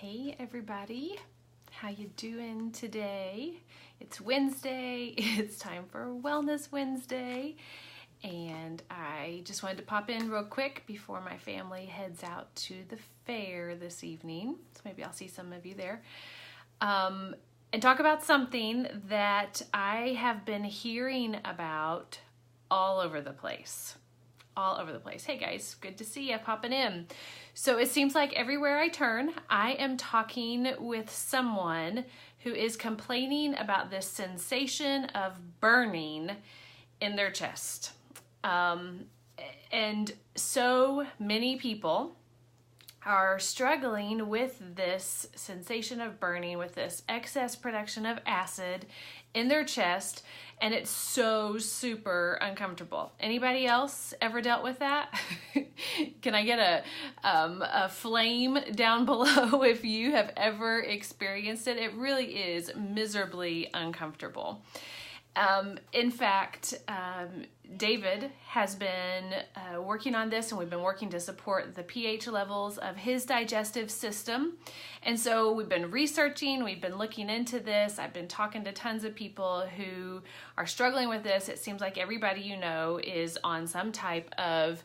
Hey everybody, how you doing today? It's Wednesday, it's time for Wellness Wednesday, and I just wanted to pop in real quick before my family heads out to the fair this evening, so maybe I'll see some of you there, and talk about something that I have been hearing about all over the place. Hey guys, good to see you popping in. So it seems like everywhere I turn, I am talking with someone who is complaining about this sensation of burning in their chest. And so many people are struggling with this sensation of burning, with this excess production of acid in their chest, and it's so super uncomfortable. Anybody else ever dealt with that? Can I get a flame down below if you have ever experienced it? It really is miserably uncomfortable. In fact, David has been working on this, and we've been working to support the pH levels of his digestive system. And so we've been researching, we've been looking into this. I've been talking to tons of people who are struggling with this. It seems like everybody you know is on some type of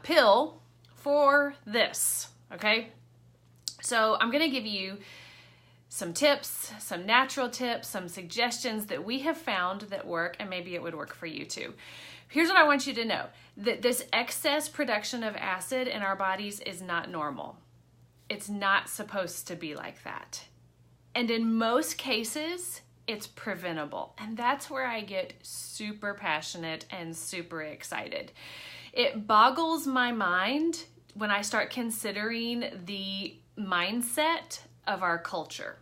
pill for this, okay? So I'm gonna give you some tips, some natural tips, some suggestions that we have found that work, and maybe it would work for you too. Here's what I want you to know, that this excess production of acid in our bodies is not normal. It's not supposed to be like that. And in most cases, it's preventable. And that's where I get super passionate and super excited. It boggles my mind when I start considering the mindset of our culture.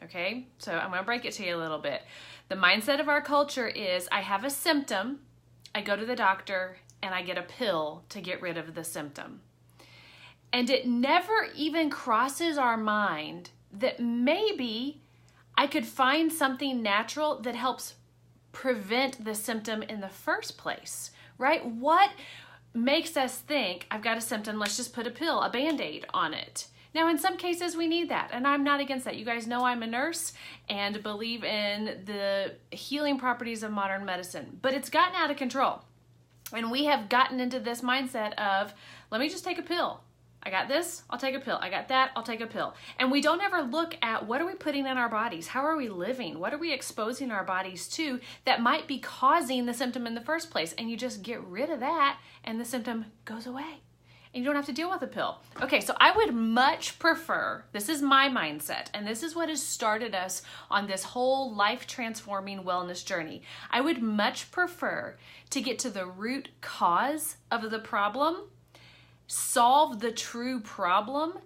Okay, so I'm going to break it to you a little bit. The mindset of our culture is I have a symptom, I go to the doctor, and I get a pill to get rid of the symptom. And it never even crosses our mind that maybe I could find something natural that helps prevent the symptom in the first place, right? What makes us think I've got a symptom, let's just put a pill, a Band-Aid on it? Now, in some cases, we need that, and I'm not against that. You guys know I'm a nurse and believe in the healing properties of modern medicine, but it's gotten out of control, and we have gotten into this mindset of, let me just take a pill. I got this, I'll take a pill. I got that, I'll take a pill. And we don't ever look at what are we putting in our bodies? How are we living? What are we exposing our bodies to that might be causing the symptom in the first place? And you just get rid of that, and the symptom goes away. And you don't have to deal with a pill. Okay, so I would much prefer, this is my mindset, and this is what has started us on this whole life-transforming wellness journey. I would much prefer to get to the root cause of the problem, solve the true problem,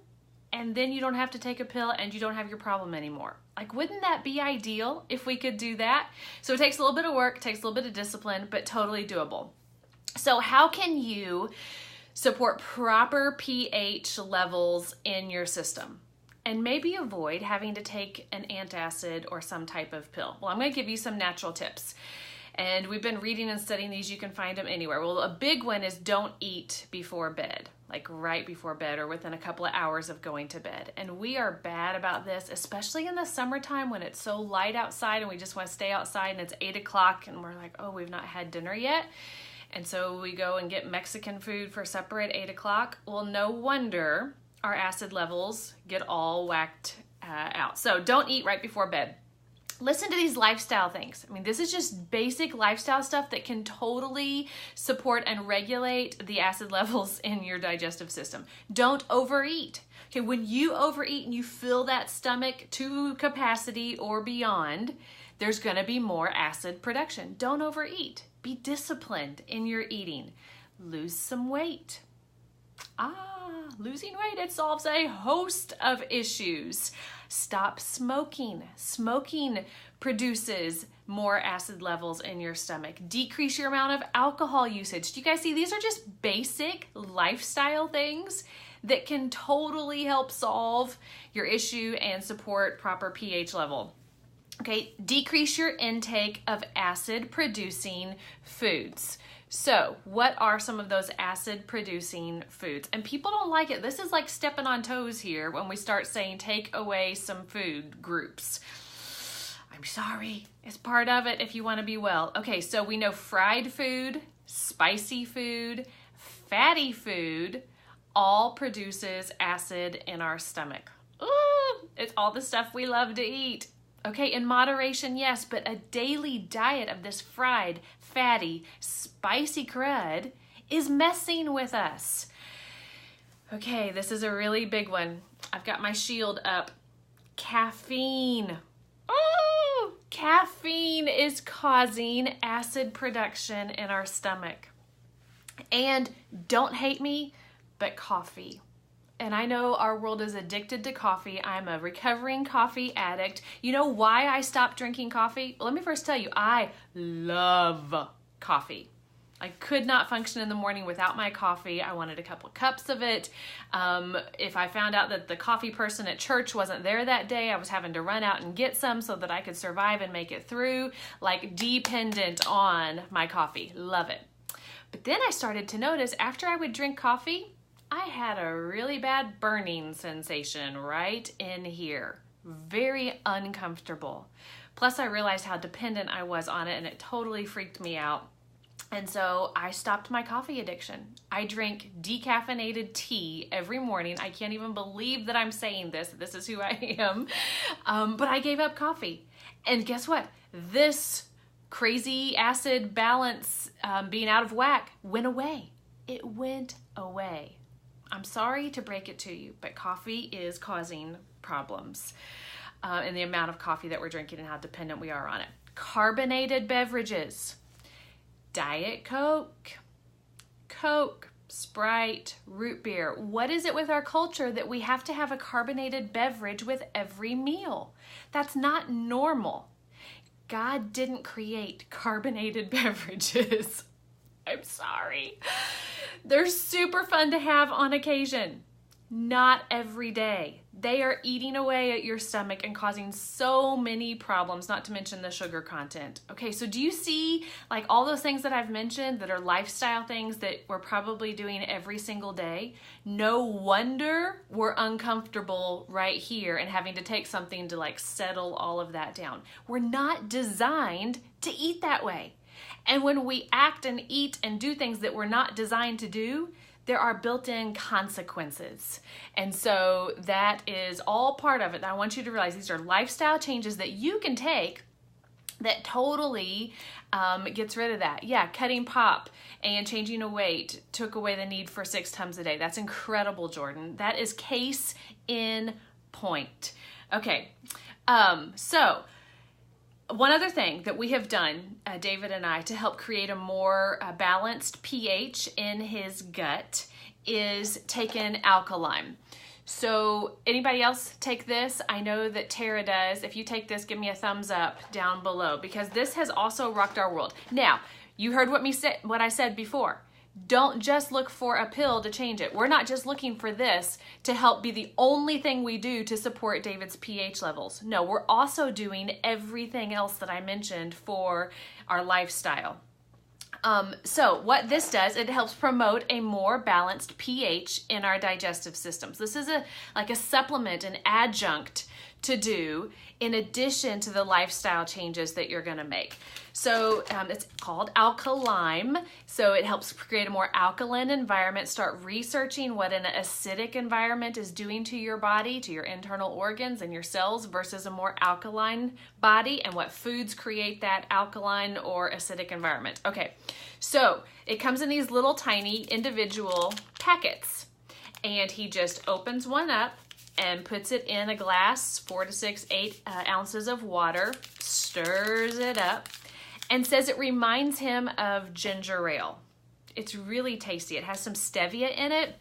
and then you don't have to take a pill and you don't have your problem anymore. Like, wouldn't that be ideal if we could do that? So it takes a little bit of work, takes a little bit of discipline, but totally doable. So how can you support proper pH levels in your system and maybe avoid having to take an antacid or some type of pill? Well, I'm going to give you some natural tips, and we've been reading and studying these. You can find them anywhere. Well, a big one is don't eat before bed, like right before bed or within a couple of hours of going to bed. And we are bad about this, especially in the summertime when it's so light outside and we just want to stay outside and it's 8 o'clock and we're like, oh, we've not had dinner yet. And so we go and get Mexican food for supper at 8 o'clock. Well, no wonder our acid levels get all whacked out. So don't eat right before bed. Listen to these lifestyle things. I mean, this is just basic lifestyle stuff that can totally support and regulate the acid levels in your digestive system. Don't overeat. Okay, when you overeat and you fill that stomach to capacity or beyond, there's gonna be more acid production. Don't overeat. Be disciplined in your eating. Lose some weight. Losing weight, it solves a host of issues. Stop smoking. Smoking produces more acid levels in your stomach. Decrease your amount of alcohol usage. Do you guys see? These are just basic lifestyle things that can totally help solve your issue and support proper pH level. Okay, decrease your intake of acid-producing foods. So what are some of those acid producing foods? And people don't like it. This is like stepping on toes here when we start saying take away some food groups. I'm sorry, it's part of it if you want to be well. Okay, so we know fried food, spicy food, fatty food all produces acid in our stomach. Ooh, it's all the stuff we love to eat. Okay, in moderation, yes, but a daily diet of this fried, fatty, spicy crud is messing with us. Okay, this is a really big one. I've got my shield up. Caffeine. Oh, caffeine is causing acid production in our stomach. And don't hate me, but coffee. And I know our world is addicted to coffee. I'm a recovering coffee addict. You know why I stopped drinking coffee? Well, let me first tell you, I love coffee. I could not function in the morning without my coffee. I wanted a couple of cups of it. If I found out that the coffee person at church wasn't there that day, I was having to run out and get some so that I could survive and make it through, like dependent on my coffee. Love it. But then I started to notice after I would drink coffee, I had a really bad burning sensation right in here. Very uncomfortable. Plus I realized how dependent I was on it and it totally freaked me out. And so I stopped my coffee addiction. I drink decaffeinated tea every morning. I can't even believe that I'm saying this. This is who I am. But I gave up coffee. And guess what? This crazy acid balance being out of whack went away. It went away. I'm sorry to break it to you, but coffee is causing problems in the amount of coffee that we're drinking and how dependent we are on it. Carbonated beverages, Diet Coke, Coke, Sprite, root beer. What is it with our culture that we have to have a carbonated beverage with every meal? That's not normal. God didn't create carbonated beverages. I'm sorry. They're super fun to have on occasion, not every day. They are eating away at your stomach and causing so many problems, not to mention the sugar content. Okay, so do you see like all those things that I've mentioned that are lifestyle things that we're probably doing every single day? No wonder we're uncomfortable right here and having to take something to like settle all of that down. We're not designed to eat that way. And when we act and eat and do things that we're not designed to do, there are built-in consequences. And so that is all part of it. I want you to realize these are lifestyle changes that you can take that totally gets rid of that. Yeah, cutting pop and changing a weight took away the need for 6 Tums a day. That's incredible, Jordan. That is case in point. Okay, so one other thing that we have done, David and I, to help create a more balanced pH in his gut is taken alkaline. So anybody else take this? I know that Tara does. If you take this, give me a thumbs up down below because this has also rocked our world. Now, you heard what I said before. Don't just look for a pill to change it. We're not just looking for this to help be the only thing we do to support David's pH levels. No, we're also doing everything else that I mentioned for our lifestyle. So what this does, it helps promote a more balanced pH in our digestive systems. This is like a supplement, an adjunct to do in addition to the lifestyle changes that you're going to make. So it's called Alkalign. So it helps create a more alkaline environment. Start researching what an acidic environment is doing to your body, to your internal organs and your cells versus a more alkaline body, and what foods create that alkaline or acidic environment. Okay, so it comes in these little tiny individual packets, and he just opens one up and puts it in a glass, 4 to 6, 8 ounces of water, stirs it up, and says it reminds him of ginger ale. It's really tasty. It has some stevia in it.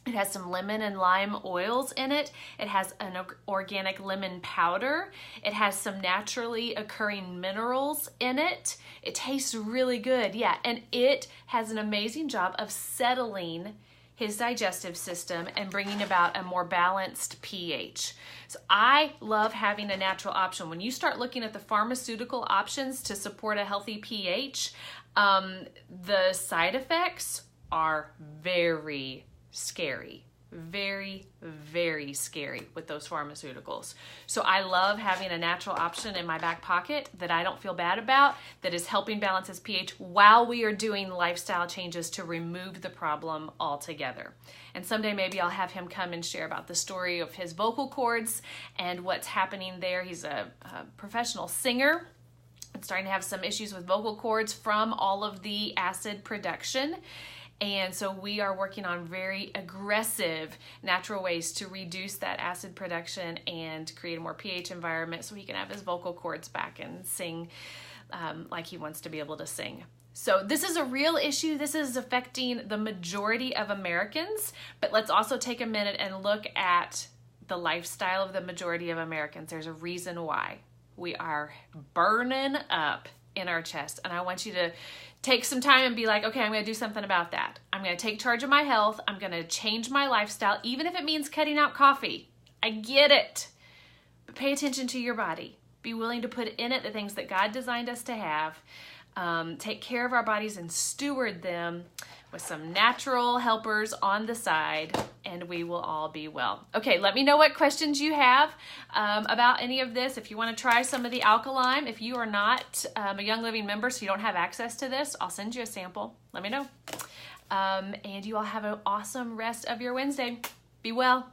It has some lemon and lime oils in it. It has an organic lemon powder. It has some naturally occurring minerals in it. It tastes really good, yeah, and it has an amazing job of settling his digestive system and bringing about a more balanced pH. So I love having a natural option. When you start looking at the pharmaceutical options to support a healthy pH, The side effects are very scary. Very, very scary with those pharmaceuticals. So I love having a natural option in my back pocket that I don't feel bad about, that is helping balance his pH while we are doing lifestyle changes to remove the problem altogether. And someday maybe I'll have him come and share about the story of his vocal cords and what's happening there. He's a professional singer and starting to have some issues with vocal cords from all of the acid production. And so we are working on very aggressive natural ways to reduce that acid production and create a more pH environment so he can have his vocal cords back and sing like he wants to be able to sing. So this is a real issue. This is affecting the majority of Americans, but let's also take a minute and look at the lifestyle of the majority of Americans. There's a reason why we are burning up in our chest. And I want you to take some time and be like, okay, I'm going to do something about that. I'm going to take charge of my health. I'm going to change my lifestyle, even if it means cutting out coffee. I get it. But pay attention to your body. Be willing to put in it the things that God designed us to have. Take care of our bodies and steward them with some natural helpers on the side, and we will all be well. Okay, let me know what questions you have about any of this. If you want to try some of the alkaline, if you are not a Young Living member, so you don't have access to this, I'll send you a sample. Let me know. And you all have an awesome rest of your Wednesday. Be well.